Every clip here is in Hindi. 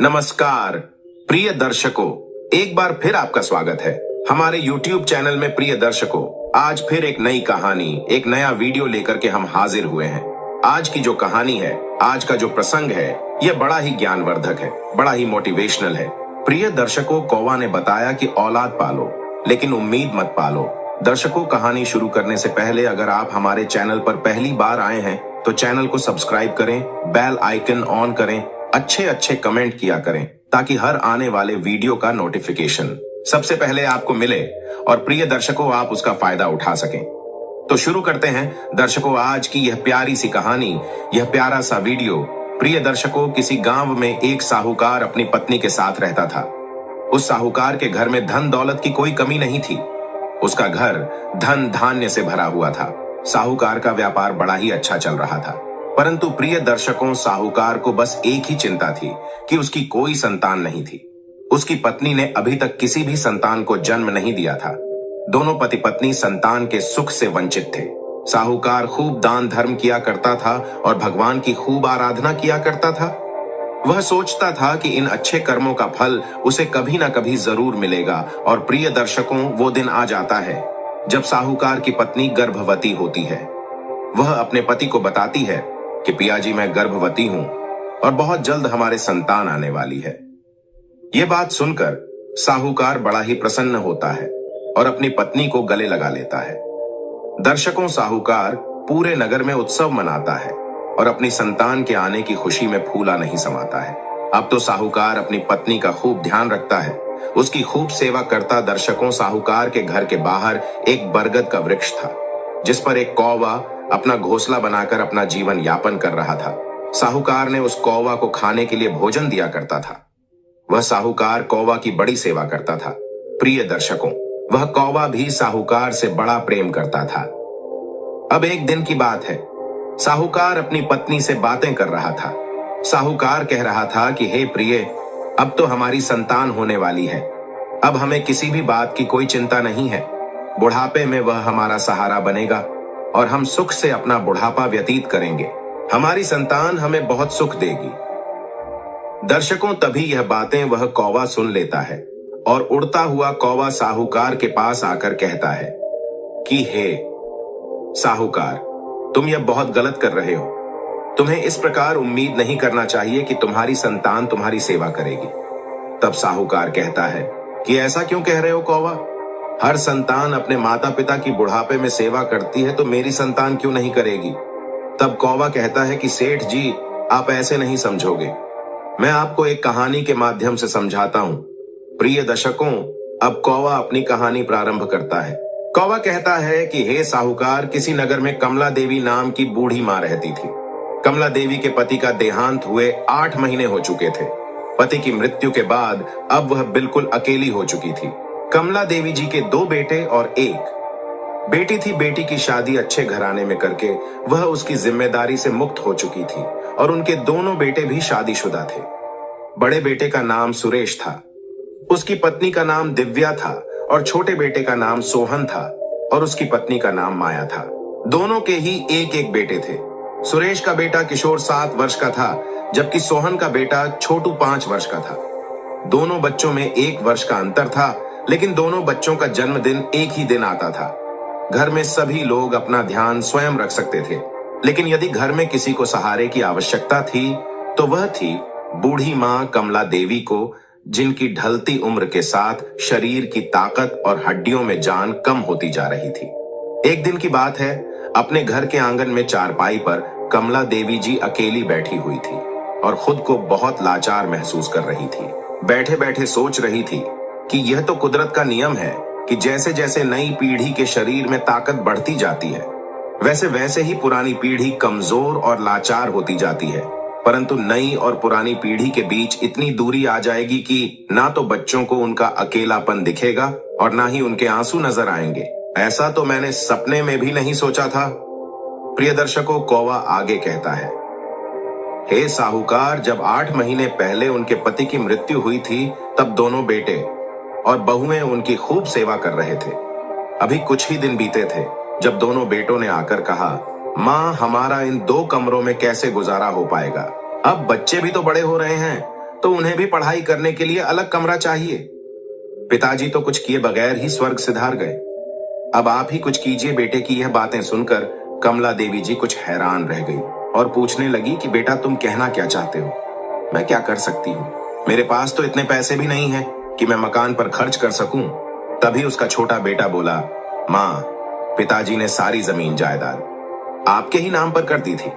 नमस्कार प्रिय दर्शकों, एक बार फिर आपका स्वागत है हमारे YouTube चैनल में। प्रिय दर्शकों, आज फिर एक नई कहानी, एक नया वीडियो लेकर के हम हाजिर हुए हैं। आज की जो कहानी है, आज का जो प्रसंग है, यह बड़ा ही ज्ञानवर्धक है, बड़ा ही मोटिवेशनल है। प्रिय दर्शकों, कौवा ने बताया कि औलाद पालो लेकिन उम्मीद मत पालो। दर्शकों, कहानी शुरू करने से पहले अगर आप हमारे चैनल पर पहली बार आए हैं तो चैनल को सब्सक्राइब करें, बेल आइकन ऑन करें, अच्छे अच्छे कमेंट किया करें ताकि हर आने वाले वीडियो का नोटिफिकेशन सबसे पहले आपको मिले और प्रिय दर्शकों आप उसका फायदा उठा सकें। तो शुरू करते हैं दर्शकों आज की यह प्यारी सी कहानी, यह प्यारा सा वीडियो। प्रिय दर्शकों, किसी गांव में एक साहूकार अपनी पत्नी के साथ रहता था। उस साहूकार के घर में धन दौलत की कोई कमी नहीं थी। उसका घर धन धान्य से भरा हुआ था। साहूकार का व्यापार बड़ा ही अच्छा चल रहा था। परंतु प्रिय दर्शकों, साहूकार को बस एक ही चिंता थी कि उसकी कोई संतान नहीं थी। उसकी पत्नी ने अभी तक किसी भी संतान को जन्म नहीं दिया था। दोनों पति पत्नी संतान के सुख से वंचित थे। साहूकार खूब दान धर्म किया करता था और भगवान की खूब आराधना किया करता था। वह सोचता था कि इन अच्छे कर्मों का फल उसे कभी ना कभी जरूर मिलेगा। और प्रिय दर्शकों, वो दिन आ जाता है जब साहूकार की पत्नी गर्भवती होती है। वह अपने पति को बताती है कि पिया जी, मैं गर्भवती हूं और बहुत जल्द हमारे संतान आने वाली है। यह बात सुनकर साहूकार बड़ा ही प्रसन्न होता है और अपनी पत्नी को गले लगा लेता है। दर्शकों, साहूकार पूरे नगर में उत्सव मनाता है और अपनी संतान के आने की खुशी में फूला नहीं समाता है। अब तो साहूकार अपनी पत्नी का खूब ध्यान रखता है, उसकी खूब सेवा करता। दर्शकों, साहूकार के घर के बाहर एक बरगद का वृक्ष था जिस पर एक कौवा अपना घोंसला बनाकर अपना जीवन यापन कर रहा था। साहूकार ने उस कौवा को खाने के लिए भोजन दिया करता था। वह साहूकार कौवा की बड़ी सेवा करता था। प्रिय दर्शकों, वह कौवा भी साहूकार से बड़ा प्रेम करता था। अब एक दिन की बात है, साहूकार अपनी पत्नी से बातें कर रहा था। साहूकार कह रहा था कि हे प्रिय, अब तो हमारी संतान होने वाली है। अब हमें किसी भी बात की कोई चिंता नहीं है। बुढ़ापे में वह हमारा सहारा बनेगा और हम सुख से अपना बुढ़ापा व्यतीत करेंगे। हमारी संतान हमें बहुत सुख देगी। दर्शकों, तभी यह बातें वह कौवा सुन लेता है और उड़ता हुआ कौवा साहूकार के पास आकर कहता है कि हे साहूकार, तुम यह बहुत गलत कर रहे हो। तुम्हें इस प्रकार उम्मीद नहीं करना चाहिए कि तुम्हारी संतान तुम्हारी सेवा करेगी। तब साहूकार कहता है कि ऐसा क्यों कह रहे हो कौवा? हर संतान अपने माता पिता की बुढ़ापे में सेवा करती है तो मेरी संतान क्यों नहीं करेगी? तब कौवा कहता है कि सेठ जी, आप ऐसे नहीं समझोगे। मैं आपको एक कहानी के माध्यम से समझाता हूं। प्रिय दर्शकों, अब कौवा अपनी कहानी प्रारंभ करता है। कौवा कहता है कि हे साहूकार, किसी नगर में कमला देवी नाम की बूढ़ी मां रहती थी। कमला देवी के पति का देहांत हुए 8 महीने हो चुके थे। पति की मृत्यु के बाद अब वह बिल्कुल अकेली हो चुकी थी। कमला देवी जी के 2 बेटे और 1 बेटी थी। बेटी की शादी अच्छे घराने में करके वह उसकी जिम्मेदारी से मुक्त हो चुकी थी और उनके दोनों बेटे भी शादीशुदा थे। बड़े बेटे का नाम सुरेश था, उसकी पत्नी का नाम दिव्या था और छोटे बेटे का नाम सोहन था और उसकी पत्नी का नाम माया था। दोनों के ही एक एक बेटे थे। सुरेश का बेटा किशोर 7 वर्ष का था, जबकि सोहन का बेटा छोटू 5 वर्ष का था। दोनों बच्चों में 1 वर्ष का अंतर था, लेकिन दोनों बच्चों का जन्मदिन एक ही दिन आता था। घर में सभी लोग अपना ध्यान स्वयं रख सकते थे, लेकिन यदि घर में किसी को सहारे की आवश्यकता थी तो वह थी बूढ़ी मां कमला देवी को, जिनकी ढलती उम्र के साथ शरीर की ताकत और हड्डियों में जान कम होती जा रही थी। एक दिन की बात है, अपने घर के आंगन में चारपाई पर कमला देवी जी अकेली बैठी हुई थी और खुद को बहुत लाचार महसूस कर रही थी। बैठे बैठे सोच रही थी कि यह तो कुदरत का नियम है कि जैसे जैसे नई पीढ़ी के शरीर में ताकत बढ़ती जाती है, वैसे वैसे ही पुरानी पीढ़ी कमजोर और लाचार होती जाती है। परंतु नई और पुरानी पीढ़ी के बीच इतनी दूरी आ जाएगी कि ना तो बच्चों को उनका अकेलापन दिखेगा और ना ही उनके आंसू नजर आएंगे। ऐसा तो मैंने सपने में भी नहीं सोचा था। प्रिय दर्शकों, कौवा आगे कहता है, हे साहूकार, जब 8 महीने पहले उनके पति की मृत्यु हुई थी तब दोनों बेटे और बहुएं उनकी खूब सेवा कर रहे थे। अभी कुछ ही दिन बीते थे जब दोनों बेटों ने आकर कहा, मां, हमारा इन 2 कमरों में कैसे गुजारा हो पाएगा? अब बच्चे भी तो बड़े हो रहे हैं, तो उन्हें भी पढ़ाई करने के लिए अलग कमरा चाहिए। पिताजी तो कुछ किए बगैर ही स्वर्ग सिधार गए। अब आप ही कुछ कीजिए बेटे की यह बातें सुनकर कमला देवी जी कुछ हैरान रह गई और पूछने लगी कि बेटा तुम कहना क्या चाहते हो? मैं क्या कर सकती हूँ, मेरे पास तो इतने पैसे भी नहीं है कि मैं मकान पर खर्च कर सकूं। तभी उसका छोटा बेटा बोला, माँ, पिताजी ने सारी जमीन जायदाद आपके ही नाम पर कर दी थी।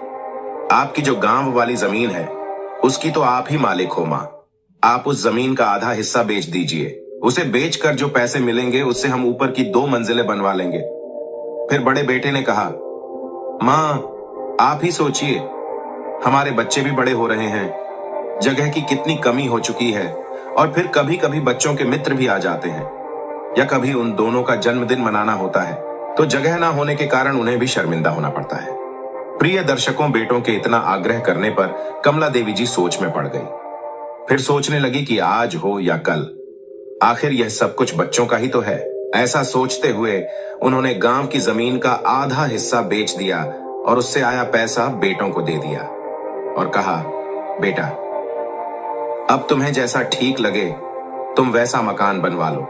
आपकी जो गांव वाली जमीन है उसकी तो आप ही मालिक हो माँ। आप उस जमीन का आधा हिस्सा बेच दीजिए। उसे बेचकर जो पैसे मिलेंगे उससे हम ऊपर की 2 मंजिलें बनवा लेंगे। फिर बड़े बेटे ने कहा, माँ आप ही सोचिए, हमारे बच्चे भी बड़े हो रहे हैं, जगह की कितनी कमी हो चुकी है और फिर कभी कभी बच्चों के मित्र भी आ जाते हैं या कभी उन दोनों का जन्मदिन मनाना होता है तो जगह ना होने के कारण उन्हें भी शर्मिंदा होना पड़ता है। प्रिय दर्शकों, बेटों के इतना आग्रह करने पर कमला देवी जी सोच में पड़ गई। फिर सोचने लगी कि आज हो या कल, आखिर यह सब कुछ बच्चों का ही तो है। ऐसा सोचते हुए उन्होंने गांव की जमीन का आधा हिस्सा बेच दिया और उससे आया पैसा बेटों को दे दिया और कहा, बेटा अब तुम्हें जैसा ठीक लगे तुम वैसा मकान बनवा लो।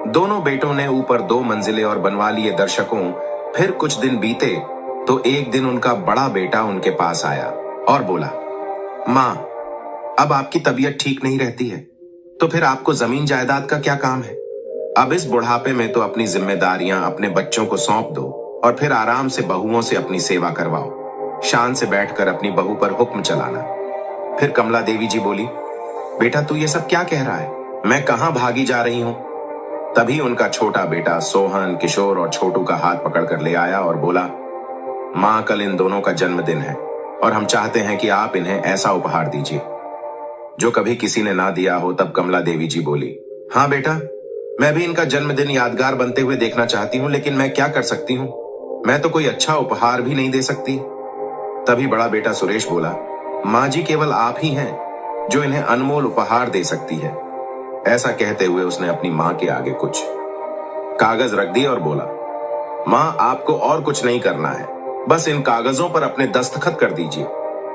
दोनों बेटों ने ऊपर 2 मंजिलें और बनवा लिए। दर्शकों, फिर कुछ दिन बीते तो एक दिन उनका बड़ा बेटा उनके पास आया और बोला, माँ अब आपकी तबीयत ठीक नहीं रहती है तो फिर आपको जमीन जायदाद का क्या काम है? अब इस बुढ़ापे में तो अपनी जिम्मेदारियां अपने बच्चों को सौंप दो और फिर आराम से बहुओं से अपनी सेवा करवाओ। शान से बैठकर अपनी बहू पर हुक्म चलाना। फिर कमला देवी जी बोली, बेटा तू ये सब क्या कह रहा है? मैं कहां भागी जा रही हूं? तभी उनका छोटा बेटा सोहन, किशोर और छोटू का हाथ पकड़कर ले आया और बोला, मां कल इन दोनों का जन्मदिन है और हम चाहते हैं कि आप इन्हें ऐसा उपहार दीजिए जो कभी किसी ने ना दिया हो। तब कमला देवी जी बोली, हाँ बेटा, मैं भी इनका जन्मदिन यादगार बनते हुए देखना चाहती हूँ, लेकिन मैं क्या कर सकती हूँ, मैं तो कोई अच्छा उपहार भी नहीं दे सकती। तभी बड़ा बेटा सुरेश बोला, माँ जी केवल आप ही हैं जो इन्हें अनमोल उपहार दे सकती है। ऐसा कहते हुए उसने अपनी माँ के आगे कुछ कागज रख दिए और बोला, माँ आपको और कुछ नहीं करना है, बस इन कागजों पर अपने दस्तखत कर दीजिए।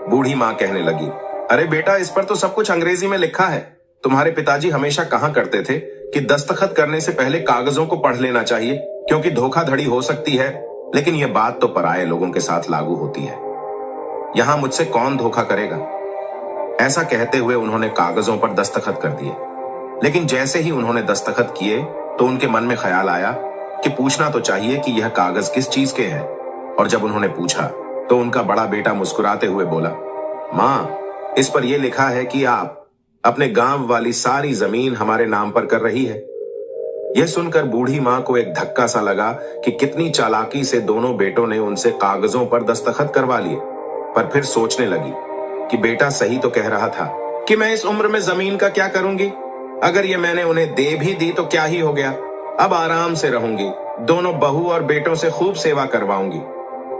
बूढ़ी माँ कहने लगी, अरे बेटा इस पर तो सब कुछ अंग्रेजी में लिखा है। तुम्हारे पिताजी हमेशा कहा करते थे कि दस्तखत करने से पहले कागजों को पढ़ लेना चाहिए क्योंकि धोखाधड़ी हो सकती है, लेकिन यह बात तो पराये लोगों के साथ लागू होती है। यहां मुझसे कौन धोखा करेगा? ऐसा कहते हुए उन्होंने कागजों पर दस्तखत कर दिए। लेकिन जैसे ही उन्होंने दस्तखत किए तो उनके मन में ख्याल आया कि पूछना तो चाहिए कि यह कागज किस चीज के हैं। और जब उन्होंने पूछा तो उनका बड़ा बेटा मुस्कुराते हुए बोला, माँ इस पर यह लिखा है कि आप अपने गांव वाली सारी जमीन हमारे नाम पर कर रही है। यह सुनकर बूढ़ी मां को एक धक्का सा लगा कि कितनी चालाकी से दोनों बेटों ने उनसे कागजों पर दस्तखत करवा लिए। पर फिर सोचने लगी कि बेटा सही तो कह रहा था कि मैं इस उम्र में जमीन का क्या करूंगी। अगर ये मैंने उन्हें दे भी दी तो क्या ही हो गया, अब आराम से रहूंगी, दोनों बहू और बेटों से खूब सेवा करवाऊंगी।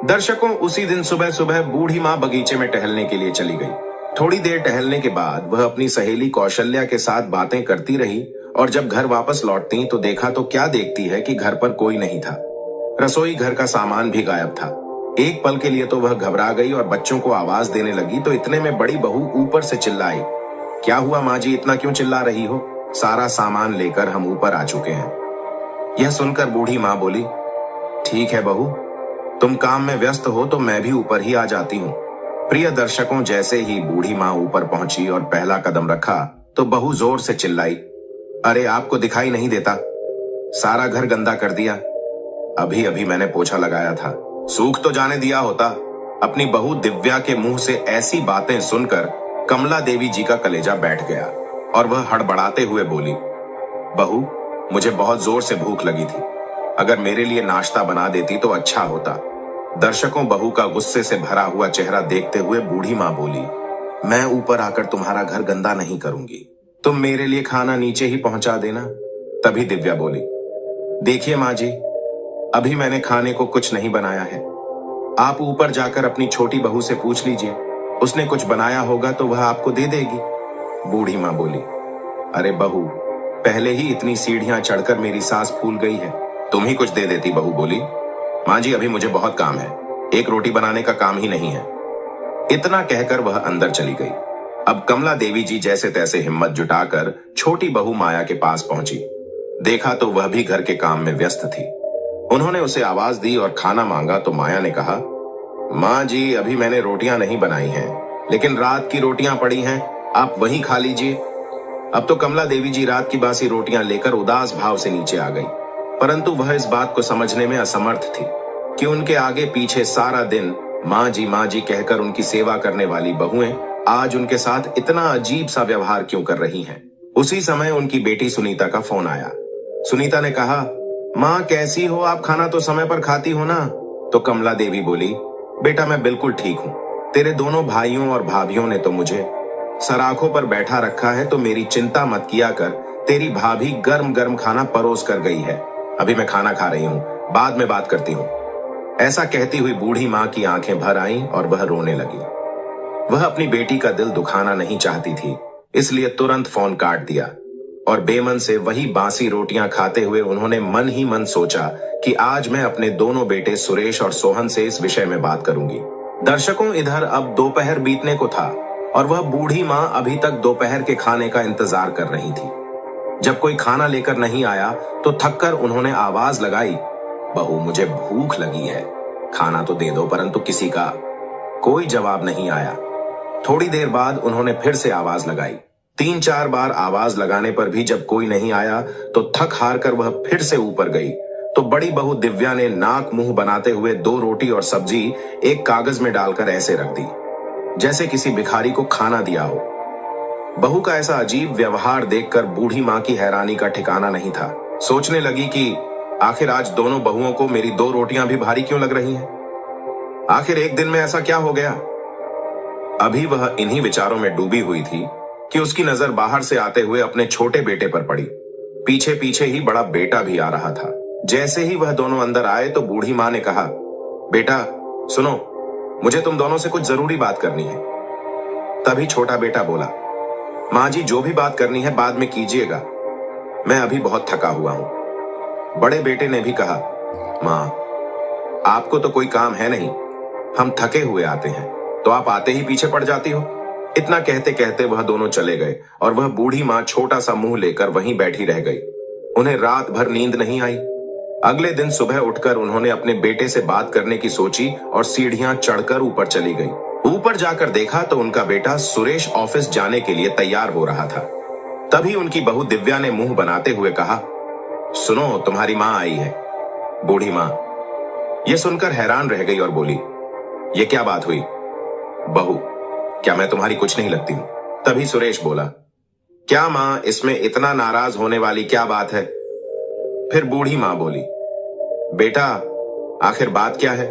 दर्शकों, उसी दिन सुबह सुबह बूढ़ी मां बगीचे में टहलने के लिए चली गई। थोड़ी देर टहलने के बाद वह अपनी सहेली कौशल्या के साथ बातें करती रही और जब घर वापस लौटती तो देखा तो क्या देखती है कि घर पर कोई नहीं था। रसोई घर का सामान भी गायब था। एक पल के लिए तो वह घबरा गई और बच्चों को आवाज देने लगी तो इतने में बड़ी बहू ऊपर से चिल्लाई, क्या हुआ माँ जी, इतना क्यों चिल्ला रही हो? सारा सामान लेकर हम ऊपर आ चुके हैं। यह सुनकर बूढ़ी माँ बोली, ठीक है बहू, तुम काम में व्यस्त हो तो मैं भी ऊपर ही आ जाती हूँ। प्रिय दर्शकों, जैसे ही बूढ़ी माँ ऊपर पहुंची और पहला कदम रखा तो बहू जोर से चिल्लाई, अरे आपको दिखाई नहीं देता? सारा घर गंदा कर दिया। अभी अभी मैंने पोछा लगाया था, सूख तो जाने दिया होता। अपनी बहू दिव्या के मुंह से ऐसी बातें सुनकर कमला देवी जी का कलेजा बैठ गया और वह हड़बड़ाते हुए बोली, बहू मुझे बहुत जोर से भूख लगी थी, अगर मेरे लिए नाश्ता बना देती तो अच्छा होता। दर्शकों, बहू का गुस्से से भरा हुआ चेहरा देखते हुए बूढ़ी माँ बोली, मैं ऊपर आकर तुम्हारा घर गंदा नहीं करूंगी, तुम मेरे लिए खाना नीचे ही पहुंचा देना। तभी दिव्या बोली, देखिए माँ जी, अभी मैंने खाने को कुछ नहीं बनाया है, आप ऊपर जाकर अपनी छोटी बहू से पूछ लीजिए, उसने कुछ बनाया होगा तो वह आपको दे देगी। बूढ़ी माँ बोली, अरे बहू, पहले ही इतनी सीढ़ियां चढ़कर मेरी सांस फूल गई है, तुम ही कुछ दे देती। बहू बोली, माँ जी अभी मुझे बहुत काम है, एक रोटी बनाने का काम ही नहीं है। इतना कहकर वह अंदर चली गई। अब कमला देवी जी जैसे तैसे हिम्मत जुटाकर छोटी बहू माया के पास पहुंची। देखा तो वह भी घर के काम में व्यस्त थी। उन्होंने उसे आवाज दी और खाना मांगा तो माया ने कहा, माँ जी अभी मैंने रोटियां नहीं बनाई हैं, लेकिन रात की रोटियां पड़ी हैं, आप वही खा लीजिए। अब तो कमला देवी जी रात की बासी रोटियां लेकर उदास भाव से नीचे आ गई, परंतु वह इस बात को समझने में असमर्थ थी कि उनके आगे पीछे सारा दिन माँ जी कहकर उनकी सेवा करने वाली बहुएं आज उनके साथ इतना अजीब सा व्यवहार क्यों कर रही हैं। उसी समय उनकी बेटी सुनीता का फोन आया। सुनीता ने कहा, माँ कैसी हो आप, खाना तो समय पर खाती हो ना? तो कमला देवी बोली, बेटा मैं बिल्कुल ठीक हूँ, तेरे दोनों भाइयों और भाभियों ने तो मुझे सराखों पर बैठा रखा है, तो मेरी चिंता मत किया कर, तेरी भाभी गर्म गर्म खाना परोस कर गई है, अभी मैं खाना खा रही हूँ, बाद में बात करती हूँ। ऐसा कहती हुई बूढ़ी माँ की आंखें भर आईं और वह रोने लगी। वह अपनी बेटी का दिल दुखाना नहीं चाहती थी, इसलिए तुरंत फोन काट दिया और बेमन से वही बासी रोटियां खाते हुए उन्होंने मन ही मन सोचा कि आज मैं अपने दोनों बेटे सुरेश और सोहन से इस विषय में बात करूंगी। दर्शकों, इधर अब दोपहर बीतने को था और वह बूढ़ी माँ अभी तक दोपहर के खाने का इंतजार कर रही थी। जब कोई खाना लेकर नहीं आया तो थककर उन्होंने आवाज लगाई, बहू मुझे भूख लगी है, खाना तो दे दो, परंतु किसी का कोई जवाब नहीं आया। थोड़ी देर बाद उन्होंने फिर से आवाज लगाई। 3-4 बार आवाज लगाने पर भी जब कोई नहीं आया तो थक हार कर वह फिर से ऊपर गई तो बड़ी बहू दिव्या ने नाक मुंह बनाते हुए 2 रोटी और सब्जी एक कागज में डालकर ऐसे रख दी जैसे किसी भिखारी को खाना दिया हो। बहू का ऐसा अजीब व्यवहार देखकर बूढ़ी माँ की हैरानी का ठिकाना नहीं था। सोचने लगी कि आखिर आज दोनों बहुओं को मेरी 2 रोटियां भी भारी क्यों लग रही हैं? आखिर एक दिन में ऐसा क्या हो गया? अभी वह इन्हीं विचारों में डूबी हुई थी कि उसकी नजर बाहर से आते हुए अपने छोटे बेटे पर पड़ी। पीछे पीछे ही बड़ा बेटा भी आ रहा था। जैसे ही वह दोनों अंदर आए तो बूढ़ी माँ ने कहा, बेटा सुनो, मुझे तुम दोनों से कुछ जरूरी बात करनी है। तभी छोटा बेटा बोला, माँ जी जो भी बात करनी है बाद में कीजिएगा, मैं अभी बहुत थका हुआ हूं। बड़े बेटे ने भी कहा, माँ आपको तो कोई काम है नहीं, हम थके हुए आते हैं तो आप आते ही पीछे पड़ जाती हो। इतना कहते कहते वह दोनों चले गए और वह बूढ़ी माँ छोटा सा मुंह लेकर वहीं बैठी रह गई। उन्हें रात भर नींद नहीं आई। अगले दिन सुबह उठकर उन्होंने अपने बेटे से बात करने की सोची और सीढ़ियां चढ़कर ऊपर चली गई। ऊपर जाकर देखा तो उनका बेटा सुरेश ऑफिस जाने के लिए तैयार हो रहा था। तभी उनकी बहू दिव्या ने मुंह बनाते हुए कहा, सुनो तुम्हारी माँ आई है। बूढ़ी माँ यह सुनकर हैरान रह गई और बोली, ये क्या बात हुई? बहू क्या मैं तुम्हारी कुछ नहीं लगती हूं? तभी सुरेश बोला, क्या माँ इसमें इतना नाराज होने वाली क्या बात है? फिर बूढ़ी माँ बोली, बेटा आखिर बात क्या है?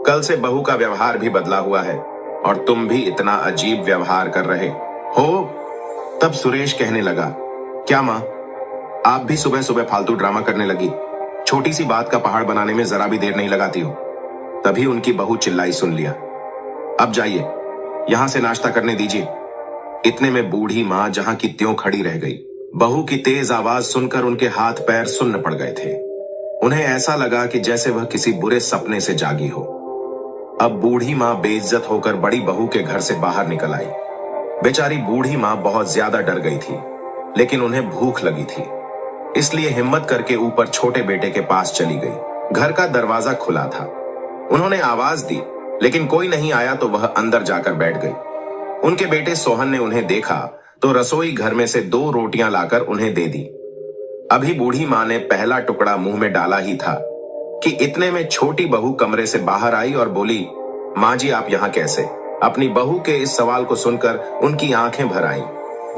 कल से बहू का व्यवहार भी बदला हुआ है और तुम भी इतना अजीब व्यवहार कर रहे हो। तब सुरेश कहने लगा, क्या माँ आप भी सुबह सुबह फालतू ड्रामा करने लगी? छोटी सी बात का पहाड़ बनाने में जरा भी देर नहीं लगाती हो। तभी उनकी बहू चिल्लाई, सुन लिया, अब जाइए यहां से नाश्ता करने दीजिए। इतने में बूढ़ी माँ जहां की त्यों खड़ी रह गई। बहू की तेज आवाज सुनकर उनके हाथ पैर सुन्न पड़ गए थे। उन्हें ऐसा लगा कि जैसे वह किसी बुरे सपने से जागी हो। अब बूढ़ी माँ बेइज्जत होकर बड़ी बहू के घर से बाहर निकल आई। बेचारी बूढ़ी माँ बहुत ज्यादा डर गई थी, लेकिन उन्हें भूख लगी थी, इसलिए हिम्मत करके ऊपर छोटे बेटे के पास चली गई। घर का दरवाजा खुला था। उन्होंने आवाज दी, लेकिन कोई नहीं आया तो वह अंदर जाकर बैठ गई। उनके बेटे सोहन ने उन्हें देखा तो रसोई घर में से 2 रोटियां लाकर उन्हें दे दी। अभी बूढ़ी माँ ने पहला टुकड़ा मुंह में डाला ही था कि इतने में छोटी बहू कमरे से बाहर आई और बोली, माँ जी आप यहाँ कैसे? अपनी बहू के इस सवाल को सुनकर उनकी आंखें भर आईं।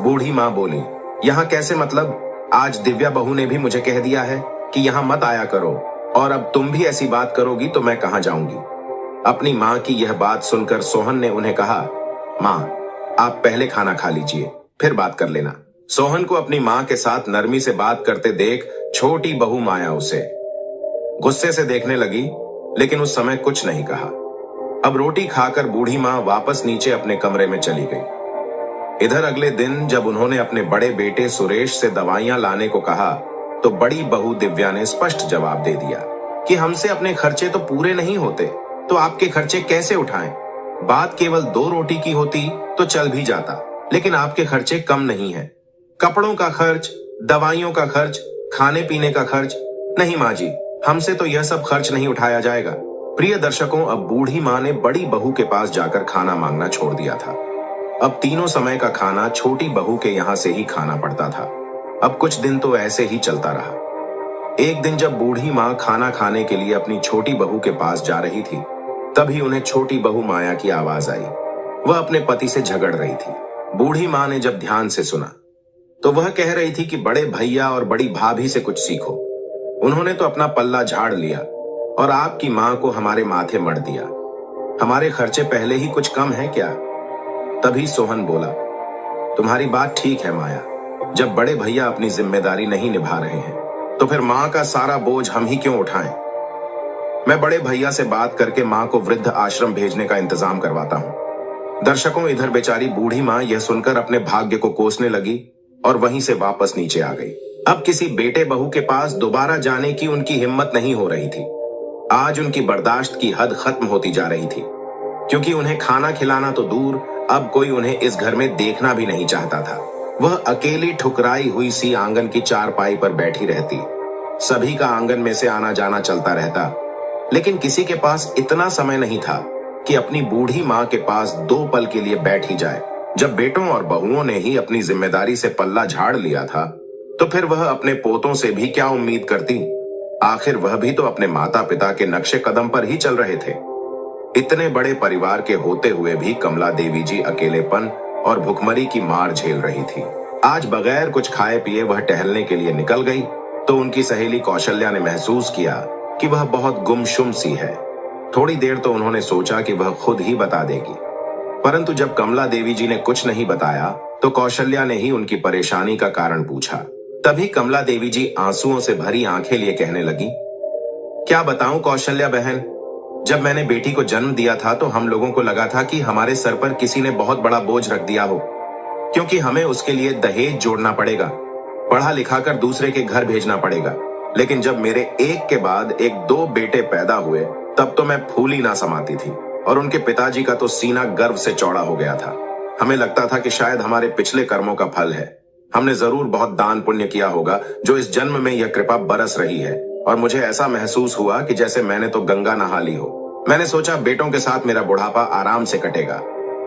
बूढ़ी माँ बोली, यहाँ कैसे मतलब? आज दिव्या बहू ने भी मुझे कह दिया है कि यहाँ मत आया करो, और अब तुम भी ऐसी बात करोगी तो मैं कहाँ जाऊंगी? अपनी माँ की यह बात सुनकर सोहन ने उन्हें कहा, माँ आप पहले खाना खा लीजिए, फिर बात कर लेना। सोहन को अपनी माँ के साथ नरमी से बात करते देख छोटी बहू माया उसे गुस्से से देखने लगी, लेकिन उस समय कुछ नहीं कहा। अब रोटी खाकर बूढ़ी माँ वापस नीचे अपने कमरे में चली गई। इधर अगले दिन जब उन्होंने अपने बड़े बेटे सुरेश से दवाइयां लाने को कहा तो बड़ी बहू दिव्या ने स्पष्ट जवाब दे दिया कि हमसे अपने खर्चे तो पूरे नहीं होते, तो आपके खर्चे कैसे उठाएं? बात केवल 2 रोटी की होती तो चल भी जाता, लेकिन आपके खर्चे कम नहीं हैं। कपड़ों का खर्च, दवाइयों का खर्च, खाने पीने का खर्च। नहीं माँ जी, हमसे तो यह सब खर्च नहीं उठाया जाएगा। प्रिय दर्शकों, अब बूढ़ी माँ ने बड़ी बहू के पास जाकर खाना मांगना छोड़ दिया था। अब तीनों समय का खाना छोटी बहू के यहाँ से ही खाना पड़ता था। अब कुछ दिन तो ऐसे ही चलता रहा। एक दिन जब बूढ़ी माँ खाना खाने के लिए अपनी छोटी बहू के पास जा रही थी, तभी उन्हें छोटी बहू माया की आवाज आई। वह अपने पति से झगड़ रही थी। बूढ़ी माँ ने जब ध्यान से सुना तो वह कह रही थी कि बड़े भैया और बड़ी भाभी से कुछ सीखो। उन्होंने तो अपना पल्ला झाड़ लिया और आपकी माँ को हमारे माथे मढ़ दिया। हमारे खर्चे पहले ही कुछ कम है क्या? तभी सोहन बोला, तुम्हारी बात ठीक है माया। जब बड़े भैया अपनी जिम्मेदारी नहीं निभा रहे हैं तो फिर माँ का सारा बोझ हम ही क्यों उठाएं? मैं बड़े भैया से बात करके माँ को वृद्ध आश्रम भेजने का इंतजाम करवाता हूँ। दर्शकों, इधर बेचारी बूढ़ी माँ यह सुनकर अपने भाग्य को कोसने लगी और वहीं से वापस नीचे आ गई। अब किसी बेटे बहू के पास दोबारा जाने की उनकी हिम्मत नहीं हो रही थी। आज उनकी बर्दाश्त की हद खत्म होती जा रही थी, क्योंकि उन्हें खाना खिलाना तो दूर, अब कोई उन्हें इस घर में देखना भी नहीं चाहता था। वह अकेली ठुकराई हुई सी आंगन की चारपाई पर बैठी रहती। सभी का आंगन में से आना जाना चलता रहता, लेकिन किसी के पास इतना समय नहीं था कि अपनी बूढ़ी माँ के पास 2 पल के लिए बैठ ही जाए। जब बेटों और बहुओं ने ही अपनी जिम्मेदारी से पल्ला झाड़ लिया था, तो फिर वह अपने पोतों से भी क्या उम्मीद करती? आखिर वह भी तो अपने माता पिता के नक्शे कदम पर ही चल रहे थे। इतने बड़े परिवार के होते हुए भी कमला देवी जी अकेलेपन और भुखमरी की मार झेल रही थी। आज बगैर कुछ खाए पिए वह टहलने के लिए निकल गई तो उनकी सहेली कौशल्या ने महसूस किया कि वह बहुत गुमसुम सी है। थोड़ी देर तो उन्होंने सोचा कि वह खुद ही बता देगी, परंतु जब कमला देवी जी ने कुछ नहीं बताया तो कौशल्या ने ही उनकी परेशानी का कारण पूछा। तभी कमला देवी जी आंसुओं से भरी आंखें लिए कहने लगी, क्या बताऊं कौशल्या बहन, जब मैंने बेटी को जन्म दिया था तो हम लोगों को लगा था कि हमारे सर पर किसी ने बहुत बड़ा बोझ रख दिया हो, क्योंकि हमें उसके लिए दहेज जोड़ना पड़ेगा, पढ़ा लिखा कर दूसरे के घर भेजना पड़ेगा। लेकिन जब मेरे एक के बाद एक 2 बेटे पैदा हुए तब तो मैं फूली ना समाती थी और उनके पिताजी का तो सीना गर्व से चौड़ा हो गया था। हमें लगता था कि शायद हमारे पिछले कर्मों का फल है। हमने जरूर बहुत दान पुण्य किया होगा जो इस जन्म में यह कृपा बरस रही है, और मुझे ऐसा महसूस हुआ कि जैसे मैंने तो गंगा नहा ली हो। मैंने सोचा बेटों के साथ मेरा बुढ़ापा आराम से कटेगा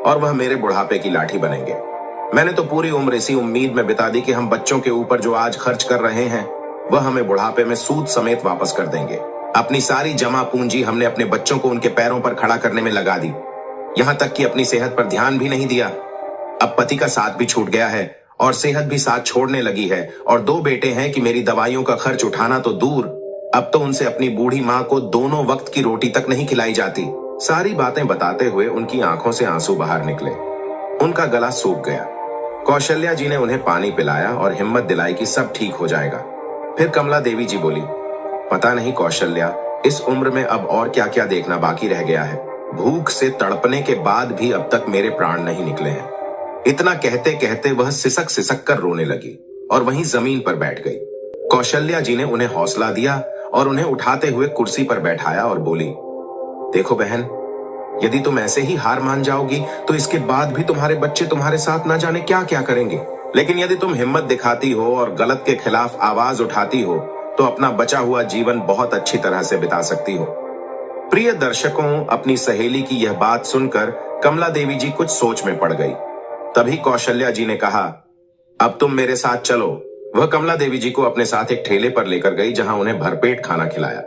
और वह मेरे बुढ़ापे की लाठी बनेंगे। मैंने तो पूरी उम्र इसी उम्मीद में बिता दी कि हम बच्चों के ऊपर जो आज खर्च कर रहे हैं वह हमें बुढ़ापे में सूद समेत वापस कर देंगे। अपनी सारी जमा पूंजी हमने अपने बच्चों को उनके पैरों पर खड़ा करने में लगा दी, यहाँ तक कि अपनी सेहत पर ध्यान भी नहीं दिया। अब पति का साथ भी छूट गया है और सेहत भी साथ छोड़ने लगी है, और 2 बेटे हैं कि मेरी दवाइयों का खर्च उठाना तो दूर, अब तो उनसे अपनी बूढ़ी माँ को दोनों वक्त की रोटी तक नहीं खिलाई जाती। सारी बातें बताते हुए उनकी आंखों से आंसू बाहर निकले। उनका गला सूख गया। कौशल्या जी ने उन्हें पानी पिलाया और हिम्मत दिलाई कि सब ठीक हो जाएगा। फिर कमला देवी जी बोली, पता नहीं कौशल्या, इस उम्र में अब और क्या क्या देखना बाकी रह गया है। भूख से तड़पने के बाद भी अब तक मेरे प्राण नहीं निकले हैं। इतना कहते कहते वह सिसक सिसक कर रोने लगी और वहीं जमीन पर बैठ गई। कौशल्या जी ने उन्हें हौसला दिया और उन्हें उठाते हुए कुर्सी पर बैठाया और बोली, देखो बहन, यदि तुम ऐसे ही हार मान जाओगी तो इसके बाद भी तुम्हारे बच्चे तुम्हारे साथ ना जाने क्या क्या करेंगे। लेकिन यदि तुम हिम्मत दिखाती हो और गलत के खिलाफ आवाज उठाती हो तो अपना बचा हुआ जीवन बहुत अच्छी तरह से बिता सकती हो। प्रिय दर्शकों, अपनी सहेली की यह बात सुनकर कमला देवी जी कुछ सोच में पड़ गई। तभी कौशल्या जी ने कहा, अब तुम मेरे साथ चलो। वह कमला देवी जी को अपने साथ एक ठेले पर लेकर गई जहां उन्हें भरपेट खाना खिलाया।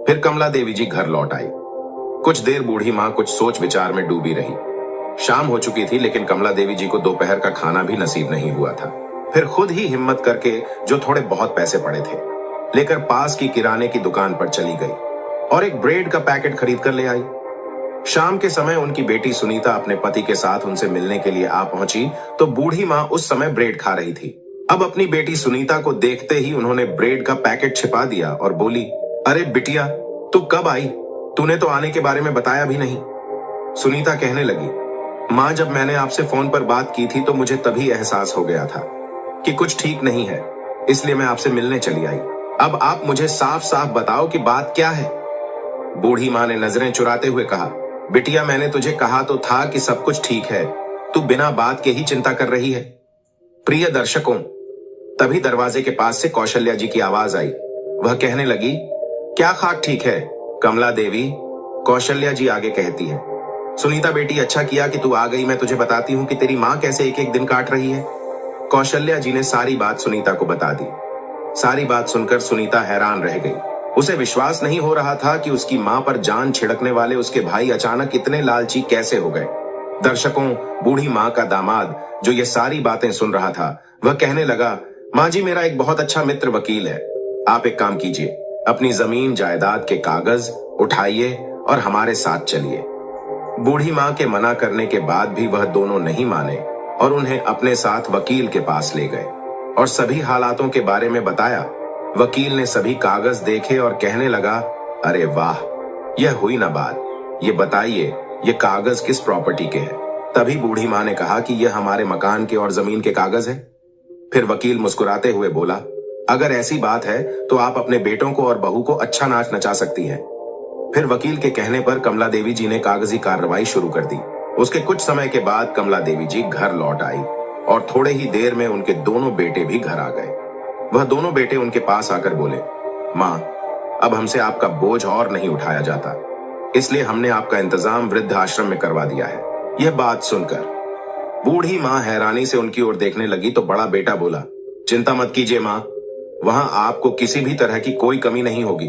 फिर कमला देवी जी घर लौट आई। कुछ देर बूढ़ी माँ कुछ सोच विचार में डूबी रही। शाम हो चुकी थी, लेकिन कमला देवी जी को दोपहर का खाना भी नसीब नहीं हुआ था। फिर खुद ही हिम्मत करके जो थोड़े बहुत पैसे पड़े थे लेकर पास की किराने की दुकान पर चली गई और एक ब्रेड का पैकेट खरीद कर ले आई। शाम के समय उनकी बेटी सुनीता अपने पति के साथ उनसे मिलने के लिए आ पहुंची तो बूढ़ी माँ उस समय ब्रेड खा रही थी। अब अपनी बेटी सुनीता को देखते ही उन्होंने ब्रेड का पैकेट छिपा दिया और बोली, अरे बिटिया, तू कब आई? तूने तो आने के बारे में बताया भी नहीं। सुनीता कहने लगी, माँ, जब मैंने आपसे फोन पर बात की थी तो मुझे तभी एहसास हो गया था कि कुछ ठीक नहीं है, इसलिए मैं आपसे मिलने चली आई। अब आप मुझे साफ साफ बताओ कि बात क्या है। बूढ़ी माँ ने नजरें चुराते हुए कहा, बिटिया, मैंने तुझे कहा तो था कि सब कुछ ठीक है, तू बिना बात के ही चिंता कर रही है। प्रिय दर्शकों, तभी दरवाजे के पास से कौशल्या जी की आवाज आई। वह कहने लगी, क्या खाक ठीक है कमला देवी? कौशल्या जी आगे कहती है, सुनीता बेटी, अच्छा किया कि तू आ गई। मैं तुझे बताती हूँ कि तेरी माँ कैसे एक एक दिन काट रही है। कौशल्या जी ने सारी बात सुनीता को बता दी। सारी बात सुनकर सुनीता हैरान रह गई। उसे विश्वास नहीं हो रहा था कि उसकी मां पर जान छिड़कने वाले उसके भाई अचानक इतने लालची कैसे हो गए। दर्शकों, बूढ़ी मां का दामाद जो ये सारी बातें सुन रहा था, वह कहने लगा, मां जी, मेरा एक बहुत अच्छा मित्र वकील है। आप एक काम कीजिए, अपनी जमीन जायदाद के कागज उठाइए और हमारे साथ चलिए। बूढ़ी मां के मना करने के बाद भी वह दोनों नहीं माने और उन्हें अपने साथ वकील के पास ले गए और सभी हालातों के बारे में बताया। वकील ने सभी कागज देखे और कहने लगा, अरे वाह, यह हुई ना बात। ये बताइए, ये कागज किस प्रॉपर्टी के हैं? तभी बूढ़ी मां ने कहा कि यह हमारे मकान के और जमीन के कागज है। फिर वकील मुस्कुराते हुए बोला, अगर ऐसी बात है तो आप अपने बेटों को और बहू को अच्छा नाच नचा सकती हैं। फिर वकील के कहने पर कमला देवी जी ने कागजी कार्रवाई शुरू कर दी। उसके कुछ समय के बाद कमला देवी जी घर लौट आई और थोड़े ही देर में उनके दोनों बेटे भी घर आ गए। वह दोनों बेटे उनके पास आकर बोले, मां, अब हमसे आपका बोझ और नहीं उठाया जाता, इसलिए हमने आपका इंतजाम वृद्ध आश्रम में करवा दिया है। यह बात सुनकर बूढ़ी मां हैरानी से उनकी ओर देखने लगी तो बड़ा बेटा बोला, चिंता मत कीजिए मां, वहां आपको किसी भी तरह की कोई कमी नहीं होगी।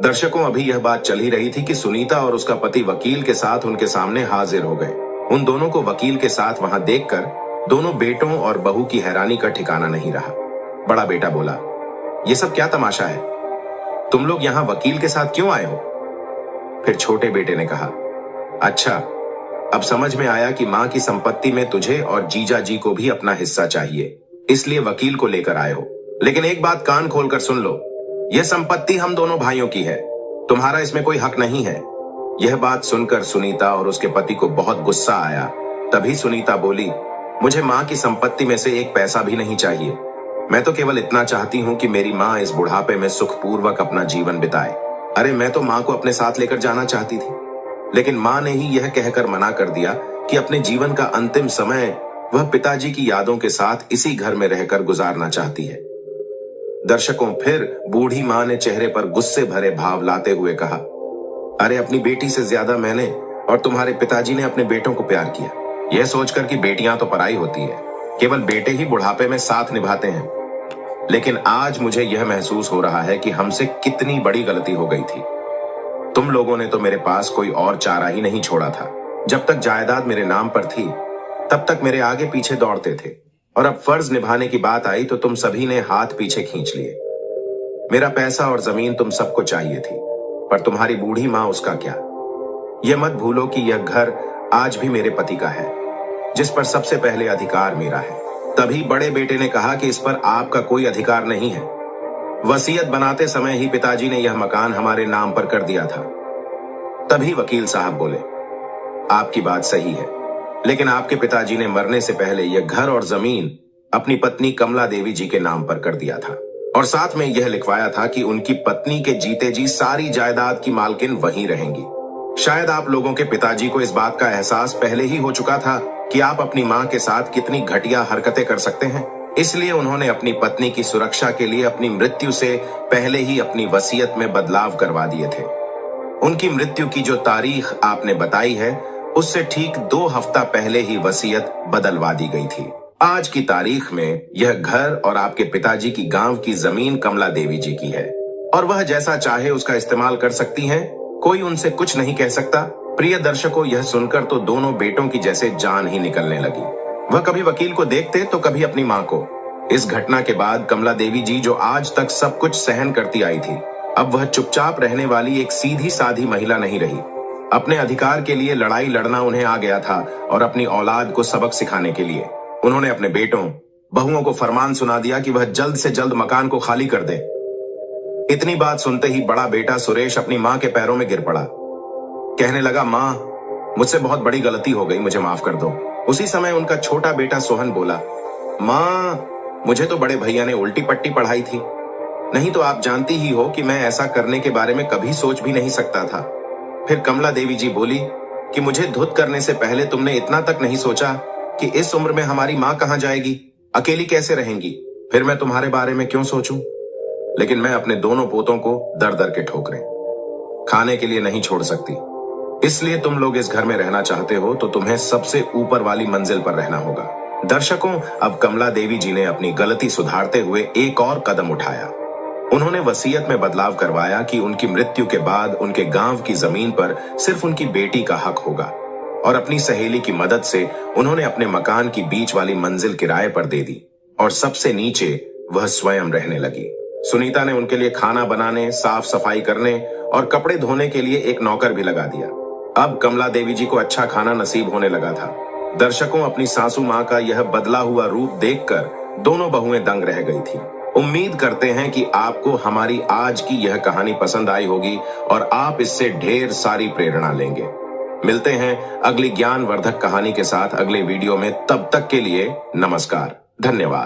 दर्शकों, अभी यह बात चल ही रही थी कि सुनीता और उसका पति वकील के साथ उनके सामने हाजिर हो गए। उन दोनों को वकील के साथ वहां देखकर दोनों बेटों और बहू की हैरानी का ठिकाना नहीं रहा। बड़ा बेटा बोला, ये सब क्या तमाशा है? तुम लोग यहां वकील के साथ क्यों आए हो? फिर छोटे बेटे ने कहा, अच्छा, अब समझ में आया कि मां की संपत्ति में तुझे और जीजा जी को भी अपना हिस्सा चाहिए, इसलिए वकील को लेकर आए हो। लेकिन एक बात कान खोलकर सुन लो, यह संपत्ति हम दोनों भाइयों की है, तुम्हारा इसमें कोई हक नहीं है। यह बात सुनकर सुनीता और उसके पति को बहुत गुस्सा आया। तभी सुनीता बोली, मुझे मां की संपत्ति में से एक पैसा भी नहीं चाहिए। मैं तो केवल इतना चाहती हूँ कि मेरी माँ इस बुढ़ापे में सुखपूर्वक अपना जीवन बिताए। अरे, मैं तो माँ को अपने साथ लेकर जाना चाहती थी, लेकिन माँ ने ही यह कहकर मना कर दिया कि अपने जीवन का अंतिम समय वह पिताजी की यादों के साथ इसी घर में रहकर गुजारना चाहती है। दर्शकों, फिर बूढ़ी माँ ने चेहरे पर गुस्से भरे भाव लाते हुए कहा, अरे, अपनी बेटी से ज्यादा मैंने और तुम्हारे पिताजी ने अपने बेटों को प्यार किया, यह सोचकर कि बेटियां तो पराई होती है, केवल बेटे ही बुढ़ापे में साथ निभाते हैं। लेकिन आज मुझे यह महसूस हो रहा है कि हमसे कितनी बड़ी गलती हो गई थी। तुम लोगों ने तो मेरे पास कोई और चारा ही नहीं छोड़ा था। जब तक जायदाद मेरे नाम पर थी, तब तक मेरे आगे पीछे दौड़ते थे, और अब फर्ज निभाने की बात आई तो तुम सभी ने हाथ पीछे खींच लिए। मेरा पैसा और जमीन तुम सबको चाहिए थी, पर तुम्हारी बूढ़ी माँ उसका क्या? यह मत भूलो कि यह घर आज भी मेरे पति का है, जिस पर सबसे पहले अधिकार मेरा है। तभी बड़े बेटे ने कहा कि इस पर आपका कोई अधिकार नहीं है। वसीयत बनाते समय ही पिताजी ने यह मकान हमारे नाम पर कर दिया था। तभी वकील साहब बोले, आपकी बात सही है, लेकिन आपके पिताजी ने मरने से पहले यह घर और जमीन अपनी पत्नी कमला देवी जी के नाम पर कर दिया था, और साथ में यह लिखवाया था कि उनकी पत्नी के जीते जी सारी जायदाद की मालकिन वहीं रहेंगी। शायद आप लोगों के पिताजी को इस बात का एहसास पहले ही हो चुका था कि आप अपनी मां के साथ कितनी घटिया हरकतें कर सकते हैं, इसलिए उन्होंने अपनी पत्नी की सुरक्षा के लिए अपनी मृत्यु से पहले ही अपनी वसीयत में बदलाव करवा दिए थे। उनकी मृत्यु की जो तारीख आपने बताई है, उससे ठीक 2 हफ्ता पहले ही वसीयत बदलवा दी गई थी। आज की तारीख में यह घर और आपके पिताजी की गांव की जमीन कमला देवी जी की है, और वह जैसा चाहे उसका इस्तेमाल कर सकती हैं, कोई उनसे कुछ नहीं कह सकता। प्रिय दर्शकों, यह सुनकर तो दोनों बेटों की जैसे जान ही निकलने लगी। वह कभी वकील को देखते तो कभी अपनी मां को। इस घटना के बाद कमला देवी जी, जो आज तक सब कुछ सहन करती आई थी, अब वह चुपचाप रहने वाली एक सीधी साधी महिला नहीं रही। अपने अधिकार के लिए लड़ाई लड़ना उन्हें आ गया था, और अपनी औलाद को सबक सिखाने के लिए उन्होंने अपने बेटों बहुओं को फरमान सुना दिया कि वह जल्द से जल्द मकान को खाली कर दे। इतनी बात सुनते ही बड़ा बेटा सुरेश अपनी मां के पैरों में गिर पड़ा। कहने लगा, मां, मुझसे बहुत बड़ी गलती हो गई, मुझे माफ कर दो। उसी समय उनका छोटा बेटा सोहन बोला, मां, मुझे तो बड़े भैया ने उल्टी पट्टी पढ़ाई थी, नहीं तो आप जानती ही हो कि मैं ऐसा करने के बारे में कभी सोच भी नहीं सकता था। फिर कमला देवी जी बोली, कि मुझे धुत करने से पहले तुमने इतना तक नहीं सोचा कि इस उम्र में हमारी माँ कहाँ जाएगी, अकेली कैसे रहेंगी, फिर मैं तुम्हारे बारे में क्यों सोचूं। लेकिन मैं अपने दोनों पोतों को दर दर के ठोकरें खाने के लिए नहीं छोड़ सकती। इसलिए तुम लोग इस घर में रहना चाहते हो तो तुम्हें सबसे ऊपर वाली मंजिल पर रहना होगा। दर्शकों, अब कमला देवी जी ने अपनी गलती सुधारते हुए एक और कदम उठाया। उन्होंने वसीयत में बदलाव करवाया कि उनकी मृत्यु के बाद उनके गांव की जमीन पर सिर्फ उनकी बेटी का हक होगा, और अपनी सहेली की मदद से उन्होंने अपने मकान की बीच वाली मंजिल किराए पर दे दी और सबसे नीचे वह स्वयं रहने लगी। सुनीता ने उनके लिए खाना बनाने, साफ सफाई करने और कपड़े धोने के लिए एक नौकर भी लगा दिया। अब कमला देवी जी को अच्छा खाना नसीब होने लगा था। दर्शकों, अपनी सासू माँ का यह बदला हुआ रूप देखकर दोनों बहुएं दंग रह गई थीं। उम्मीद करते हैं कि आपको हमारी आज की यह कहानी पसंद आई होगी और आप इससे ढेर सारी प्रेरणा लेंगे। मिलते हैं अगली ज्ञानवर्धक कहानी के साथ अगले वीडियो में। तब तक के लिए नमस्कार, धन्यवाद।